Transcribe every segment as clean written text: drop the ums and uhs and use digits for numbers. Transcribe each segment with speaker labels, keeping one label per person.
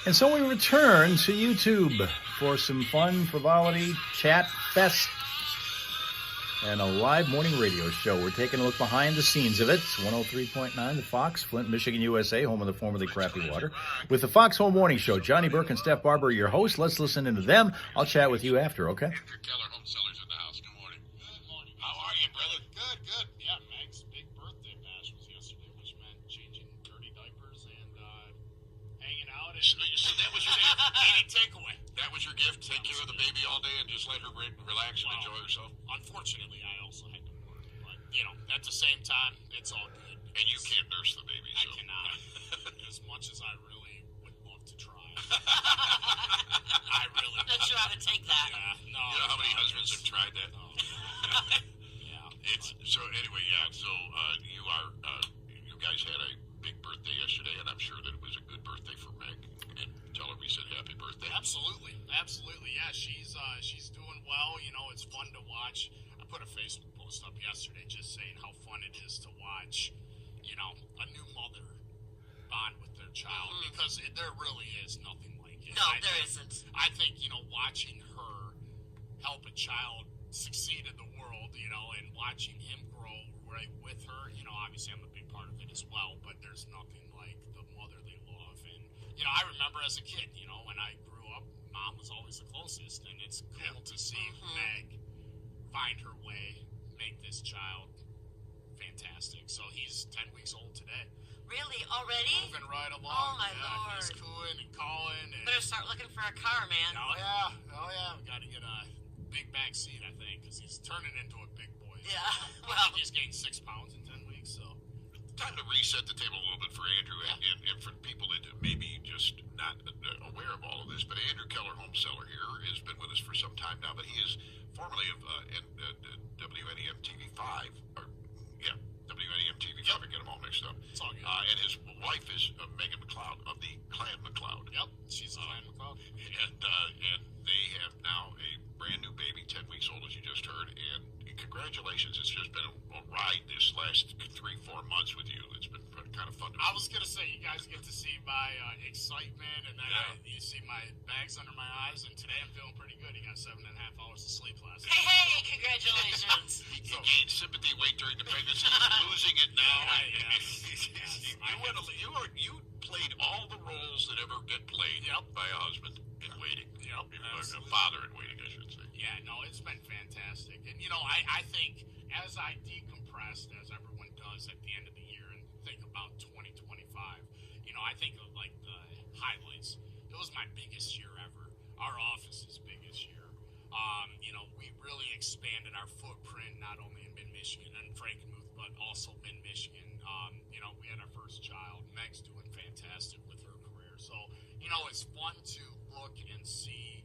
Speaker 1: And so we return to YouTube for some fun, frivolity, chat fest, and a live morning radio show. We're taking a look behind the scenes of it. It's 103.9 The Fox, Flint, Michigan, USA, home of the formerly crappy water. With the Fox Home Morning Show, Johnny Burke and Steph Barber are your hosts. Let's listen into them. I'll chat with you after, okay?
Speaker 2: Andrew Keller, home sellers in the house. Good morning.
Speaker 3: Good morning.
Speaker 2: How are you, brother?
Speaker 3: Good. Yeah, Meg's big birthday bash was yesterday, which meant changing dirty diapers and hanging out. And
Speaker 2: So that was your gift?
Speaker 3: any takeaway.
Speaker 2: That was your gift? Take care of the baby all day and just let her relax and enjoy herself?
Speaker 3: Unfortunately, I also had to work. But, at the same time, it's all good.
Speaker 2: And you can't nurse the baby,
Speaker 3: I
Speaker 2: so.
Speaker 3: cannot. As much as I really would love to try. I really
Speaker 4: Not sure how to take that.
Speaker 3: Yeah, no.
Speaker 2: You know how many husbands have tried that?
Speaker 3: Yeah.
Speaker 2: So anyway, you guys had a big birthday yesterday, and I'm sure that it was a good birthday for Meg. And tell her we said happy birthday.
Speaker 3: Absolutely. Yeah, she's doing well. It's fun to watch. I put a Facebook post up yesterday just saying how fun it is to watch, a new mother bond with their child because there really is nothing like it.
Speaker 4: No, there isn't.
Speaker 3: I think, watching her help a child succeed in the world, and watching him grow right with her, obviously I'm a big part of it as well, but there's nothing like the mother they love. And, I remember as a kid, when I grew up, mom was always the closest, and it's cool to see Meg find her way, make this child fantastic. So he's 10 weeks old today.
Speaker 4: Really? Already?
Speaker 3: Moving right along.
Speaker 4: Oh, my
Speaker 3: yeah, He's
Speaker 4: Lord.
Speaker 3: cooing and calling. And,
Speaker 4: Better start looking for a car, man.
Speaker 3: Oh, yeah. We got to get a big back seat, I think, because he's turning into a big boy.
Speaker 4: Yeah,
Speaker 3: I
Speaker 4: well,
Speaker 3: think he's gained 6 pounds in 10 weeks, so.
Speaker 2: Time to reset the table a little bit for Andrew and for people that may be just not aware of all of this. But Andrew Keller, home seller here, has been with us for some time now. But he is formerly of WNEM TV5, WNEM TV5. I get them all mixed up.
Speaker 3: It's all good.
Speaker 2: And his wife is Megan McLeod of the Clan McLeod.
Speaker 3: Yep, she's a Clan McLeod.
Speaker 2: And they have now a brand new baby, 10 weeks old, as you just heard. And congratulations. It's just been a ride this last 3-4 months with you. It's been kind of fun to
Speaker 3: I was going to say, you guys get to see my excitement, and then you see my bags under my eyes, and today I'm feeling pretty good. He got 7.5 hours of sleep last night.
Speaker 4: hey, congratulations.
Speaker 2: He gained sympathy weight during the pregnancy. He's losing it now. You played all the roles that ever get played by a husband in waiting. Or a father in waiting, I should say.
Speaker 3: Yeah, no, it's been fantastic. And, I think as I decompressed, as everyone does at the end of the year, and think about 2025, I think of, like, the highlights. It was my biggest year ever. Our office's biggest year. We really expanded our footprint, not only in Mid-Michigan and Frankenmuth, but also Mid-Michigan. We had our first child. Meg's doing fantastic with her career. So, it's fun to look and see,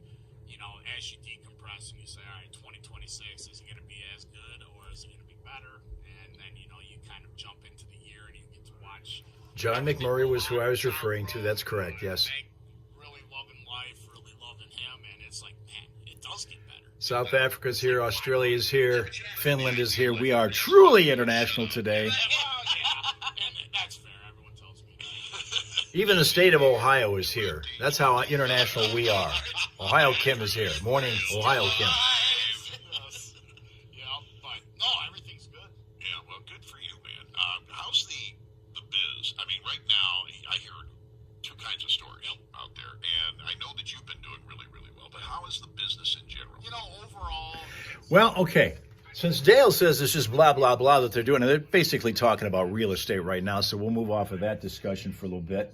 Speaker 3: as you decompress and you say, all right, 2026, is it going to be as good or is it going to be better? And then, you kind of jump into the year and you get to watch.
Speaker 1: John McMurray was who I was referring to. That's correct, yes.
Speaker 3: Meg really loving life, really loving him, and it's like, man, it does get better.
Speaker 1: South Africa's here, Australia is here, Finland is here. We are truly international today.
Speaker 3: Well, yeah, and that's fair. Everyone tells me.
Speaker 1: Even the state of Ohio is here. That's how international we are. Ohio Kim is here. Morning, Ohio Kim.
Speaker 3: Yes. But no, everything's good.
Speaker 2: Yeah, well, good for you, man. How's the biz? I mean, right now, I hear two kinds of stories out there, and I know that you've been doing really, really well, but how is the business in general?
Speaker 3: Overall.
Speaker 1: Well, okay. Since Dale says it's just blah, blah, blah that they're doing, and they're basically talking about real estate right now, so we'll move off of that discussion for a little bit.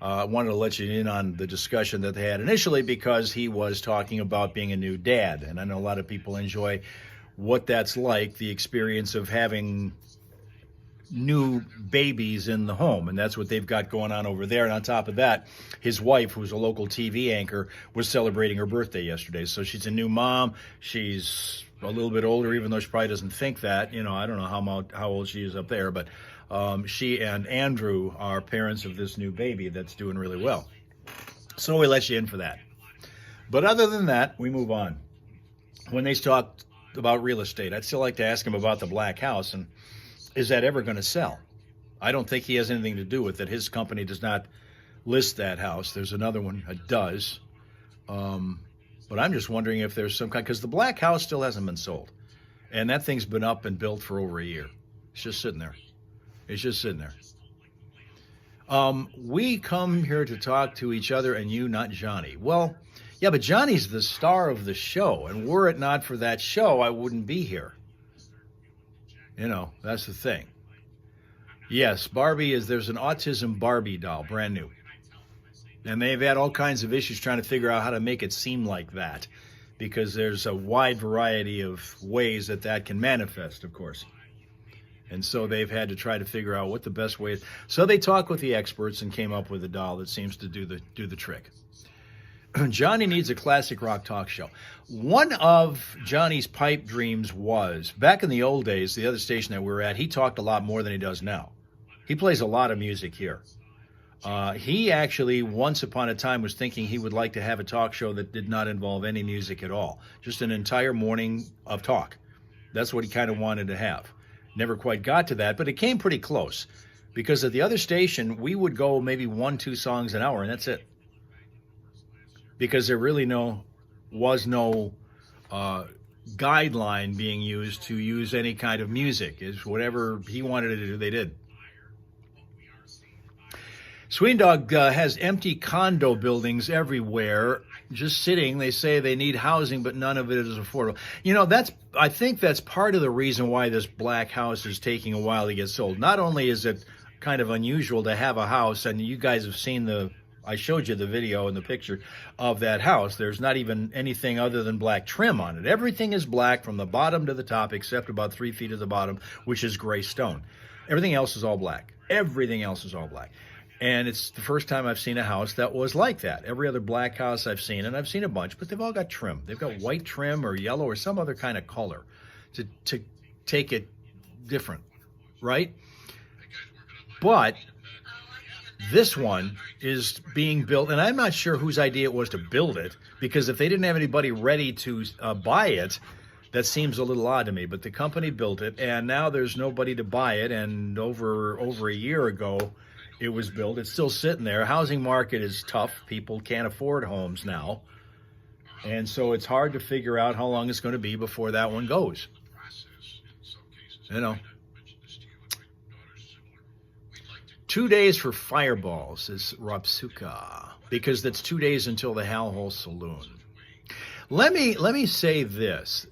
Speaker 1: I wanted to let you in on the discussion that they had initially because he was talking about being a new dad. And I know a lot of people enjoy what that's like, the experience of having new babies in the home. And that's what they've got going on over there. And on top of that, his wife, who's a local TV anchor, was celebrating her birthday yesterday. So she's a new mom. She's a little bit older, even though she probably doesn't think that. I don't know how old she is up there, but she and Andrew are parents of this new baby that's doing really well. So we let you in for that. But other than that, we move on. When they talk about real estate, I'd still like to ask him about the Black House, and is that ever going to sell? I don't think he has anything to do with it. His company does not list that house. There's another one that does. But I'm just wondering if there's some kind, because the black house still hasn't been sold. And that thing's been up and built for over a year. It's just sitting there. It's just sitting there. We come here to talk to each other and you, not Johnny. Well, yeah, but Johnny's the star of the show. And were it not for that show, I wouldn't be here. You know, that's the thing. Yes, there's an autism Barbie doll, brand new. And they've had all kinds of issues trying to figure out how to make it seem like that, because there's a wide variety of ways that can manifest, of course. And so they've had to try to figure out what the best way is. So they talked with the experts and came up with a doll that seems to do the trick. Johnny needs a classic rock talk show. One of Johnny's pipe dreams was, back in the old days, the other station that we were at, he talked a lot more than he does now. He plays a lot of music here. He actually, once upon a time, was thinking he would like to have a talk show that did not involve any music at all. Just an entire morning of talk. That's what he kind of wanted to have. Never quite got to that, but it came pretty close. Because at the other station, we would go maybe 1-2 songs an hour, and that's it. Because there really was no guideline being used to use any kind of music. It's whatever he wanted to do, they did. Sween Dog has empty condo buildings everywhere, just sitting. They say they need housing, but none of it is affordable. You know, I think that's part of the reason why this black house is taking a while to get sold. Not only is it kind of unusual to have a house, and you guys have seen I showed you the video and the picture of that house. There's not even anything other than black trim on it. Everything is black from the bottom to the top, except about 3 feet at the bottom, which is gray stone. Everything else is all black. Everything else is all black. And it's the first time I've seen a house that was like that. Every other black house I've seen, and I've seen a bunch, but they've all got trim. They've got white trim or yellow or some other kind of color to take it different, right? But this one is being built, and I'm not sure whose idea it was to build it, because if they didn't have anybody ready to buy it, that seems a little odd to me. But the company built it, and now there's nobody to buy it, and over a year ago, it was built. It's still sitting there. Housing market is tough. People can't afford homes now. And so it's hard to figure out how long it's going to be before that one goes. You know. 2 days for fireballs is Rapsuka, because that's 2 days until the Hal Hole Saloon. Let me say this.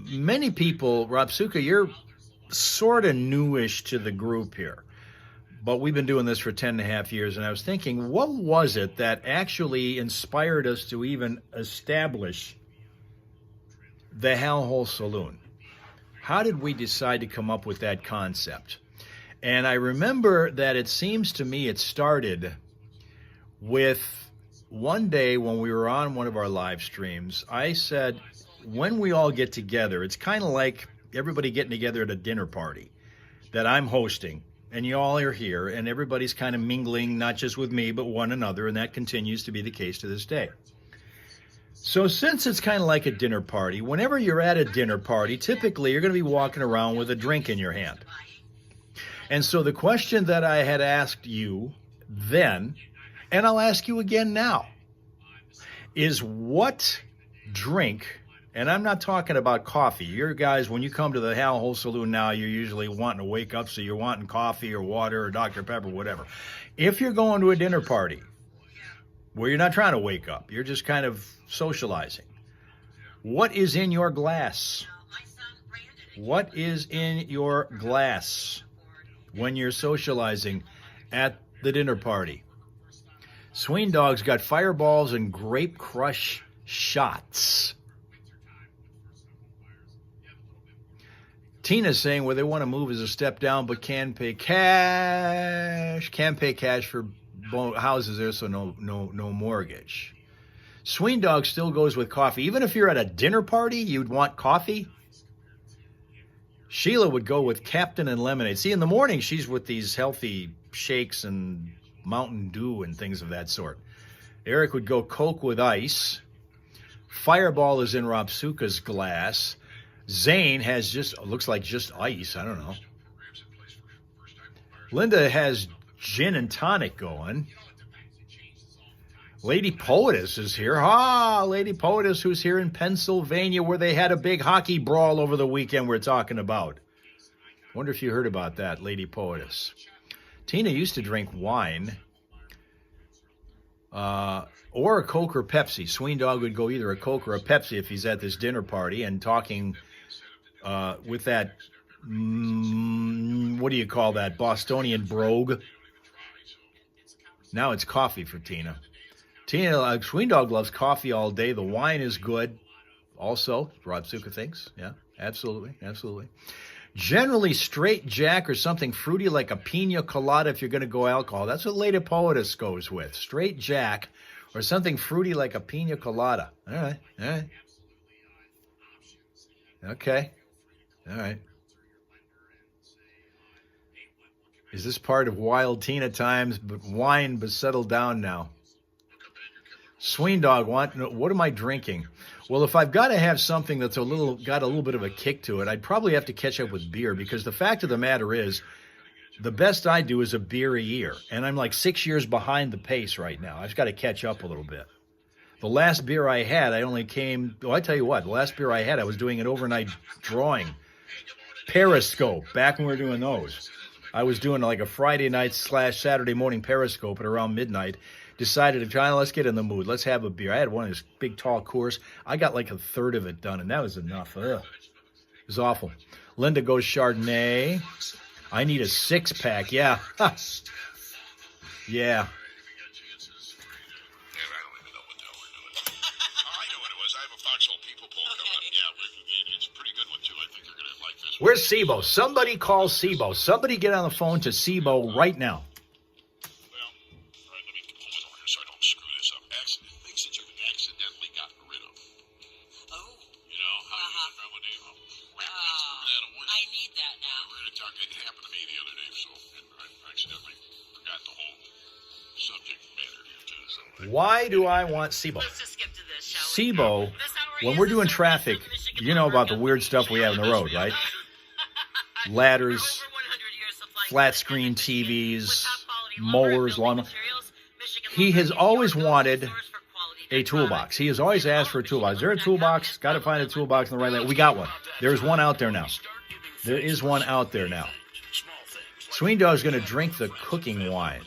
Speaker 1: Many people, Rapsuka, you're sort of newish to the group here. But we've been doing this for 10.5 years, and I was thinking, what was it that actually inspired us to even establish the Hal Hole Saloon? How did we decide to come up with that concept? And I remember that it seems to me it started with one day when we were on one of our live streams. I said, when we all get together, it's kind of like everybody getting together at a dinner party that I'm hosting. And you all are here, and everybody's kind of mingling, not just with me, but one another, and that continues to be the case to this day. So since it's kind of like a dinner party, whenever you're at a dinner party, typically you're going to be walking around with a drink in your hand. And so the question that I had asked you then, and I'll ask you again now, is what drink, and I'm not talking about coffee. You guys, when you come to the Hal Hole Saloon now, you're usually wanting to wake up, so you're wanting coffee or water or Dr. Pepper, whatever. If you're going to a dinner party where you're not trying to wake up, you're just kind of socializing, what is in your glass? What is in your glass when you're socializing at the dinner party? Sween Dog's got fireballs and grape crush shots. Tina's saying where they want to move is a step down, but can pay cash. Can pay cash for houses there, so no mortgage. Sween Dog still goes with coffee. Even if you're at a dinner party, you'd want coffee. Sheila would go with Captain and lemonade. See, in the morning, she's with these healthy shakes and Mountain Dew and things of that sort. Eric would go Coke with ice. Fireball is in Rapsuka's glass. Zane has looks like just ice. I don't know. Linda has gin and tonic going. Lady Poetess is here. Ah, Lady Poetess, who's here in Pennsylvania, where they had a big hockey brawl over the weekend we're talking about. Wonder if you heard about that, Lady Poetess. Tina used to drink wine, or a Coke or Pepsi. Sween Dog would go either a Coke or a Pepsi if he's at this dinner party and talking with that, what do you call that, Bostonian brogue. Now it's coffee for Tina. Tina, Sween Dog loves coffee all day. The wine is good. Also, Rod Suka thinks. Yeah, absolutely, absolutely. Generally, straight Jack or something fruity like a pina colada if you're going to go alcohol. That's what Lady Poetess goes with. Straight Jack or something fruity like a pina colada. All right, all right. Okay, all right. Is this part of Wild Tina times? But wine, but settle down now. Sween Dog, what am I drinking? Well, if I've got to have something that's got a little bit of a kick to it, I'd probably have to catch up with beer, because the fact of the matter is, the best I do is a beer a year, and I'm like 6 years behind the pace right now. I've got to catch up a little bit. The last beer I had, I tell you what, the last beer I had, I was doing an overnight drawing. Periscope, back when we were doing those. I was doing like a Friday night / Saturday morning Periscope at around midnight. Decided to try, let's get in the mood. Let's have a beer. I had one of those big, tall Coors. I got like a third of it done, and that was enough. Ugh. It was awful. Linda goes Chardonnay. I need a 6-pack. Yeah. Ha. Yeah. Where's SIBO? Somebody call SIBO. Somebody get on the phone to SIBO right now. Why do I want SIBO? SIBO, when we're doing traffic, you know about the weird stuff we have on the road, right? Ladders, flat screen TVs, mowers, lawn. He has always wanted a toolbox. He has always asked for a toolbox. Is there a toolbox? Got to find a toolbox in the right lane. We got one. There's one out there now. There is one out there now. Sween Dog's going to drink the cooking wine.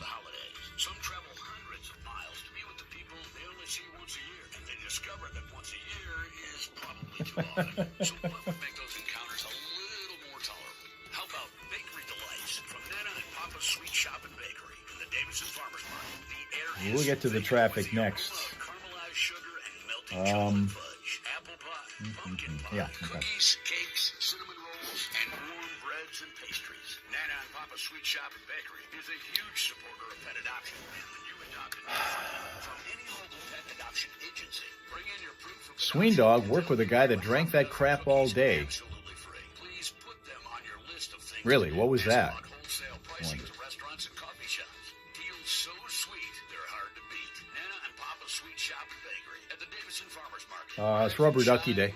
Speaker 5: So make those encounters a little more tolerable. How about bakery delights from Nana and Papa's Sweet Shop and Bakery in the Davidson Farmers Market? The air
Speaker 1: we'll get to the traffic next.
Speaker 5: Caramelized sugar and melting chocolate fudge, apple pie, pumpkin pie,
Speaker 1: yeah, okay.
Speaker 5: Cookies, cakes, cinnamon rolls, and warm breads and pastries. Nana and Papa's Sweet Shop and Bakery is a huge supporter of pet adoption. And when you adopt an animal from any local pet adoption agency, bring in your proof of
Speaker 1: Sween Dog worked with a guy that drank that crap all day.
Speaker 5: absolutely free. Please put them on your list of things.
Speaker 1: Really? What was that?
Speaker 5: Wholesale pricing to restaurants and coffee shops. Deals so sweet, they're hard to beat. Nana and Papa's Sweet Shop and Bakery at the Davidson Farmers Market.
Speaker 1: It's Rubber Ducky Day.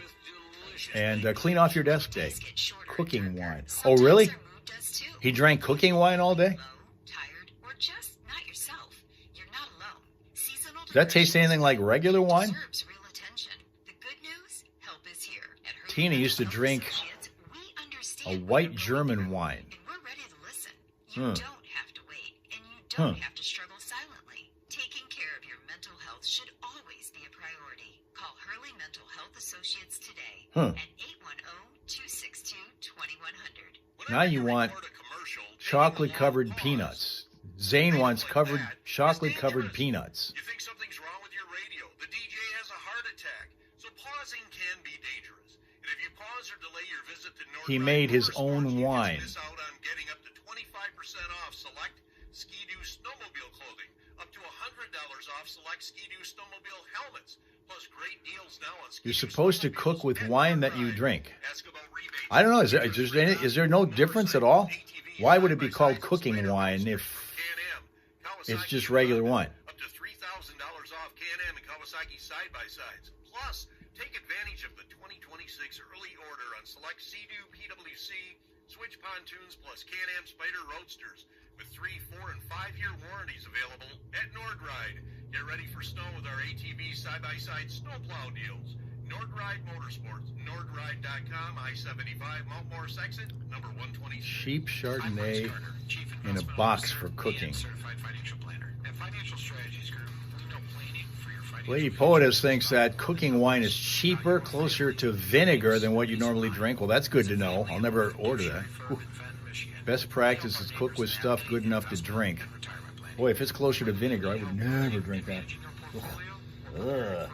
Speaker 1: And Clean Off Your Desk Day. Cooking wine. Oh, really? He drank cooking wine all day? Does that taste anything like regular wine? Tina used to drink a white German wine.
Speaker 6: You don't have to wait, and you don't have to struggle silently. Taking care of your mental health should always be a priority. Call Hurley Mental Health Associates today at 810-262-2100.
Speaker 1: Now you want chocolate-covered peanuts. Zane wants chocolate-covered peanuts.
Speaker 2: You think something's wrong with your radio? The DJ has a heart attack. So pausing can be dangerous. And if you pause or delay your visit to North,
Speaker 1: He made his own wine.
Speaker 2: miss out on getting up to 25% off select Ski-Doo snowmobile clothing, up to $100 off select Ski-Doo snowmobile helmets, plus great deals now on Ski-Doo.
Speaker 1: You're supposed to cook with wine that you drink.
Speaker 2: Ask about rebates.
Speaker 1: I don't know. Is there no difference at all? Why would it be called cooking wine if it's just regular wine?
Speaker 2: Up to $3,000 off Can-Am and Kawasaki side-by-sides. Plus, take advantage of the 2026 early order on select Sea-Doo PWC switch pontoons plus Can-Am Spider Roadsters with 3, 4, and 5-year warranties available at Nordride. Get ready for snow with our ATV side-by-side snowplow deals. Nordride Motorsports, nordride.com, I-75, Mount Morris exit, number 126.
Speaker 1: Cheap Chardonnay
Speaker 5: Chief
Speaker 1: in a
Speaker 5: Investment
Speaker 1: box
Speaker 5: Officer
Speaker 1: for cooking.
Speaker 5: and Certified Financial Planner. At Financial Strategies Group, we know planning for your financial
Speaker 1: Lady Poetess thinks that cooking wine is cheaper, closer to vinegar than what you normally drink. Well, that's good to know. I'll never order that. Whew. Best practice is cook with stuff good enough to drink. Boy, if it's closer to vinegar, I would never drink that. Ugh.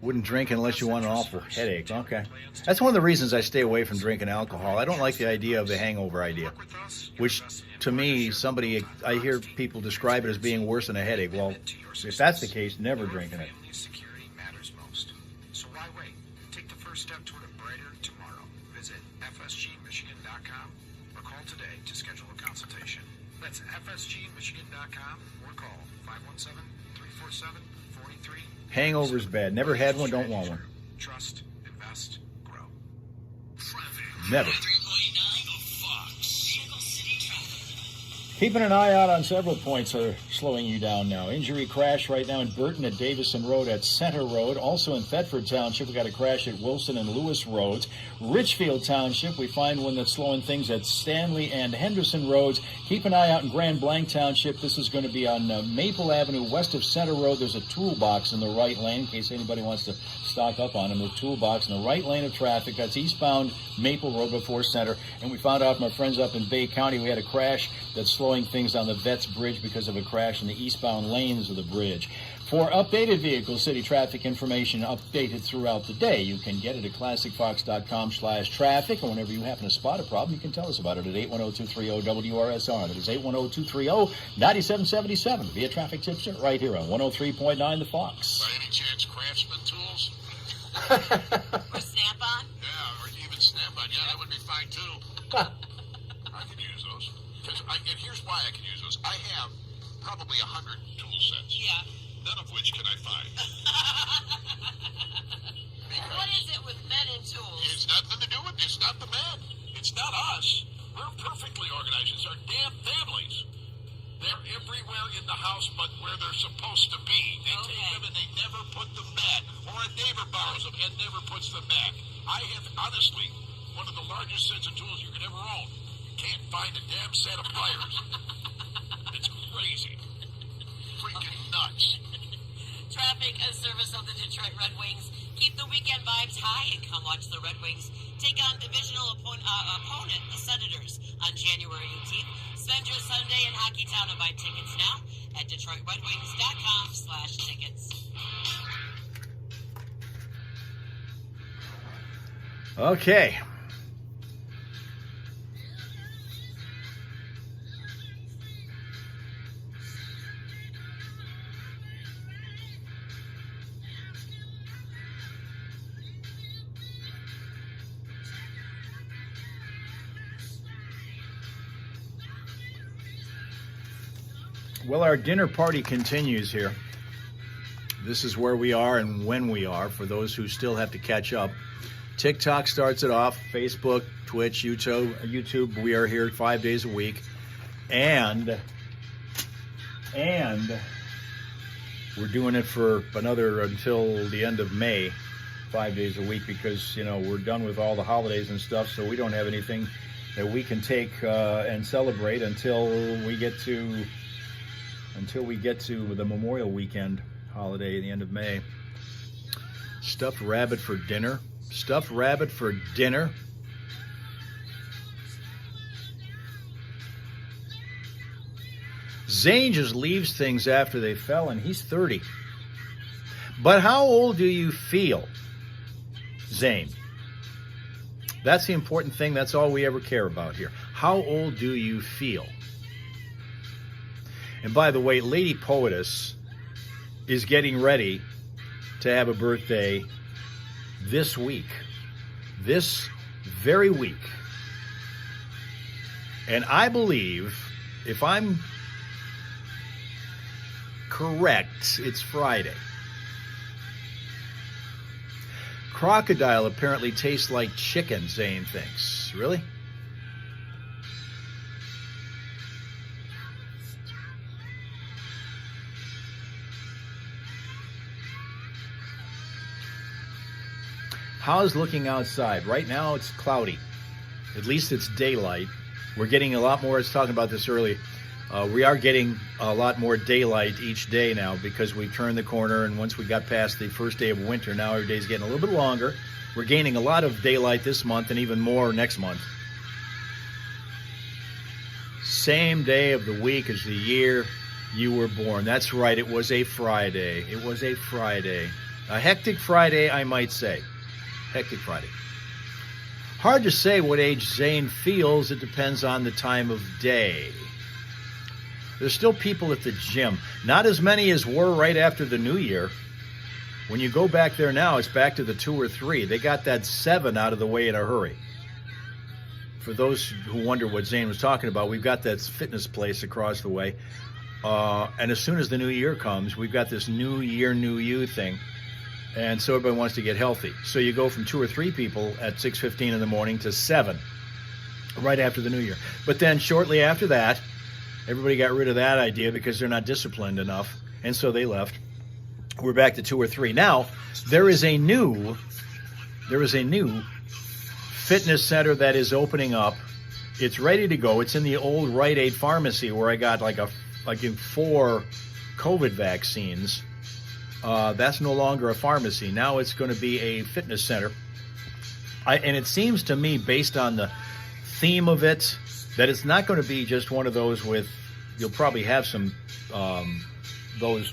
Speaker 1: Wouldn't drink unless you want an awful headache. Okay. That's one of the reasons I stay away from drinking alcohol. I don't like the idea of the hangover idea, which to me, I hear people describe it as being worse than a headache. Well, if that's the case, never drinking it.
Speaker 5: Security matters most. So why wait? Take the first step toward a brighter tomorrow. Visit fsgmichigan.com or call today to schedule a consultation. That's fsgmichigan.com or call 517-347-43.
Speaker 1: Hangover's bad. Never had one, don't want one.
Speaker 5: Trust, invest, grow.
Speaker 1: Never.
Speaker 4: 3.9 Fox. Single City traffic.
Speaker 1: Keeping an eye out on several points are slowing you down now. Injury crash right now in Burton at Davison Road at Center Road. Also in Thetford Township, we got a crash at Wilson and Lewis Roads. Richfield Township, we find one that's slowing things at Stanley and Henderson Roads. Keep an eye out in Grand Blanc Township. This is going to be on Maple Avenue west of Center Road. There's a toolbox in the right lane in case anybody wants to stock up on them. The toolbox in the right lane of traffic. That's eastbound Maple Road before Center. And we found out from our friends up in Bay County we had a crash that's slowing things on the Vets Bridge because of a crash in the eastbound lanes of the bridge. For updated vehicle city traffic information updated throughout the day, you can get it at classicfox.com/traffic. And whenever you happen to spot a problem, you can tell us about it at 810-230-WRSR. That is 810-230-9777 via traffic tipster right here on 103.9 The Fox.
Speaker 2: By any chance, Craftsman tools?
Speaker 4: Or Snap-on?
Speaker 2: Yeah, or even Snap-on. Yeah, that would be fine too. I could use those. And here's why I can use those. I have probably 100 tool sets.
Speaker 4: Yeah.
Speaker 2: None of which can I find.
Speaker 4: What is it with men and tools?
Speaker 2: It's nothing to do with it. It's not the men. It's not us. We're perfectly organized. It's our damn families. They're everywhere in the house but where they're supposed to be. They take them and they never put them back. Or a neighbor borrows them and never puts them back. I have, honestly, one of the largest sets of tools you could ever own. You can't find a damn set of pliers. It's crazy. Freaking nuts.
Speaker 4: Traffic, a service of the Detroit Red Wings. Keep the weekend vibes high and come watch the Red Wings take on divisional opponent, the Senators, on January 18th. Spend your Sunday in Hockey Town and buy tickets now at DetroitRedWings.com/tickets.
Speaker 1: Okay. Well, our dinner party continues here. This is where we are and when we are, for those who still have to catch up. TikTok starts it off, Facebook, Twitch, YouTube. We are here 5 days a week. And we're doing it for until the end of May, 5 days a week, because, we're done with all the holidays and stuff, so we don't have anything that we can take and celebrate until we get to the Memorial Weekend holiday at the end of May. Stuffed rabbit for dinner. Stuffed rabbit for dinner. Zane just leaves things after they fell, and he's 30. But how old do you feel, Zane? That's the important thing. That's all we ever care about here. How old do you feel? And by the way, Lady Poetess is getting ready to have a birthday this week. This very week. And I believe, if I'm correct, it's Friday. Crocodile apparently tastes like chicken, Zane thinks. Really? How's looking outside? Right now it's cloudy. At least it's daylight. We're getting a lot more, I was talking about this early. We are getting a lot more daylight each day now because we turned the corner, and once we got past the first day of winter, now every day's getting a little bit longer. We're gaining a lot of daylight this month and even more next month. Same day of the week as the year you were born. That's right, it was a Friday. It was a Friday. A hectic Friday, I might say. Hectic Friday. Hard to say what age Zane feels. It depends on the time of day. There's still people at the gym. Not as many as were right after the New Year. When you go back there now, it's back to the 2 or 3. They got that 7 out of the way in a hurry. For those who wonder what Zane was talking about, we've got that fitness place across the way. And as soon as the new year comes, we've got this New Year, New You thing. And so everybody wants to get healthy. So you go from 2 or 3 people at 6:15 in the morning to 7 right after the New Year. But then shortly after that, everybody got rid of that idea because they're not disciplined enough. And so they left. We're back to 2 or 3. Now, there is a new fitness center that is opening up. It's ready to go. It's in the old Rite Aid pharmacy where I got like 4 COVID vaccines. That's no longer a pharmacy. Now it's going to be a fitness center. And it seems to me, based on the theme of it, that it's not going to be just one of those with, you'll probably have some, those,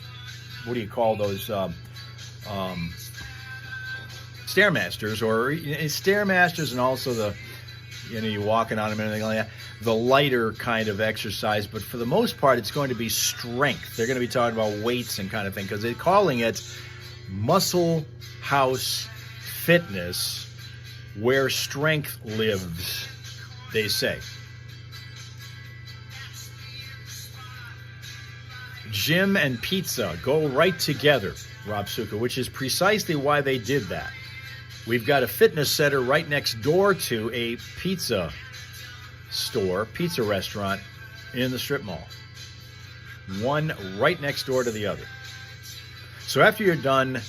Speaker 1: what do you call those, Stairmasters, or Stairmasters, and also the, you're walking on them and everything like that, the lighter kind of exercise. But for the most part, it's going to be strength. They're going to be talking about weights and kind of thing, because they're calling it Muscle House Fitness, where strength lives, they say. Gym and pizza go right together, Rob Suka, which is precisely why they did that. We've got a fitness center right next door to a pizza store, pizza restaurant in the strip mall. One right next door to the other. So after you're done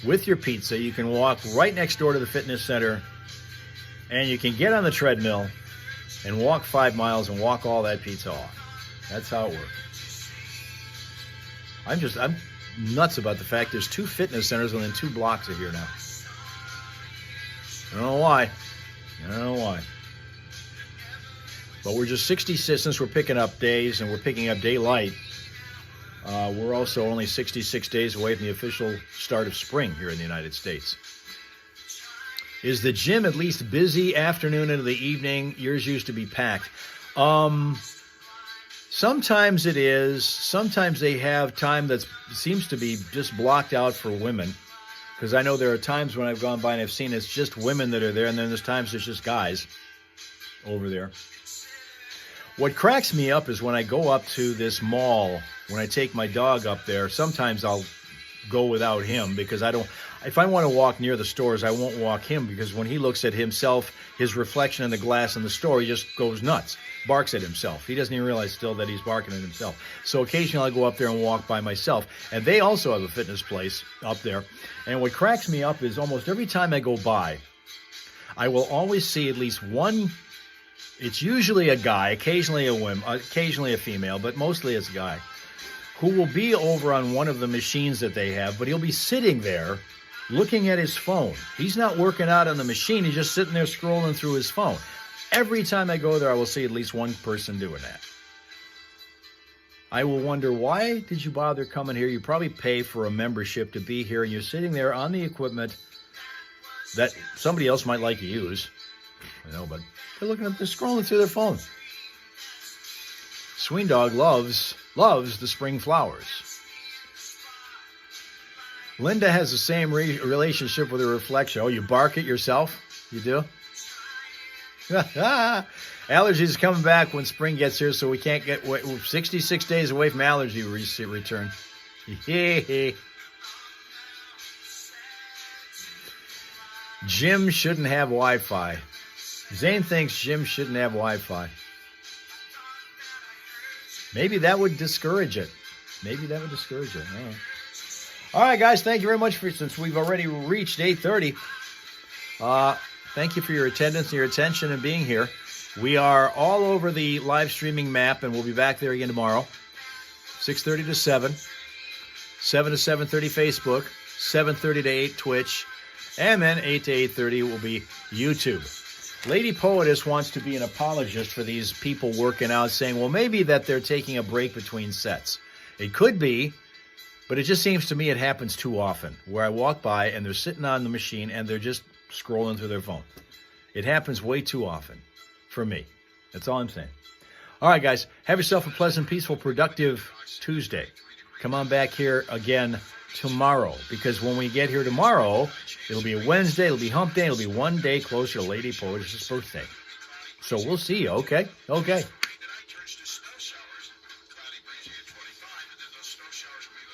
Speaker 1: with your pizza, you can walk right next door to the fitness center, and you can get on the treadmill and walk 5 miles and walk all that pizza off. That's how it works. I'm nuts about the fact there's 2 fitness centers within 2 blocks of here now. I don't know why. But we're just 66, since we're picking up days and we're picking up daylight. We're also only 66 days away from the official start of spring here in the United States. Is the gym at least busy afternoon into the evening? Yours used to be packed. Sometimes it is. Sometimes they have time that seems to be just blocked out for women. Because I know there are times when I've gone by and I've seen it's just women that are there, and then there's times it's just guys over there. What cracks me up is when I go up to this mall, when I take my dog up there, sometimes I'll go without him because I don't. If I want to walk near the stores, I won't walk him, because when he looks at himself, his reflection in the glass in the store, he just goes nuts, barks at himself. He doesn't even realize still that he's barking at himself. So occasionally I go up there and walk by myself. And they also have a fitness place up there. And what cracks me up is almost every time I go by, I will always see at least one. It's usually a guy, occasionally a woman, occasionally a female, but mostly it's a guy, who will be over on one of the machines that they have, but he'll be sitting there looking at his phone. He's not working out on the machine. He's just sitting there scrolling through his phone. Every time I go there, I will see at least one person doing that. I will wonder, why did you bother coming here? You probably pay for a membership to be here, and you're sitting there on the equipment that somebody else might like to use. I know, but they're scrolling through their phone. Sweendog loves the spring flowers. Linda has the same relationship with her reflection. Oh, you bark at yourself? You do? Allergies coming back when spring gets here, so we can't get 66 days away from allergy return. Gym shouldn't have Wi-Fi. Zane thinks gym shouldn't have Wi-Fi. Maybe that would discourage it. All right, guys, thank you very much since we've already reached 8:30. Thank you for your attendance and your attention and being here. We are all over the live streaming map, and we'll be back there again tomorrow, 6:30 to 7, 7 to 7:30 Facebook, 7:30 to 8 Twitch, and then 8 to 8:30 will be YouTube. Lady Poetess wants to be an apologist for these people working out, saying, well, maybe that they're taking a break between sets. It could be, but it just seems to me it happens too often, where I walk by and they're sitting on the machine and they're just scrolling through their phone. It happens way too often for me. That's all I'm saying. All right, guys, have yourself a pleasant, peaceful, productive Tuesday. Come on back here again tomorrow, because when we get here tomorrow, it'll be a Wednesday, it'll be hump day, it'll be one day closer to Lady Poetess' birthday. So we'll see you, okay? Okay.
Speaker 2: Tonight turns to snow showers. Cloudy, breezy at 25, and then those snow showers will be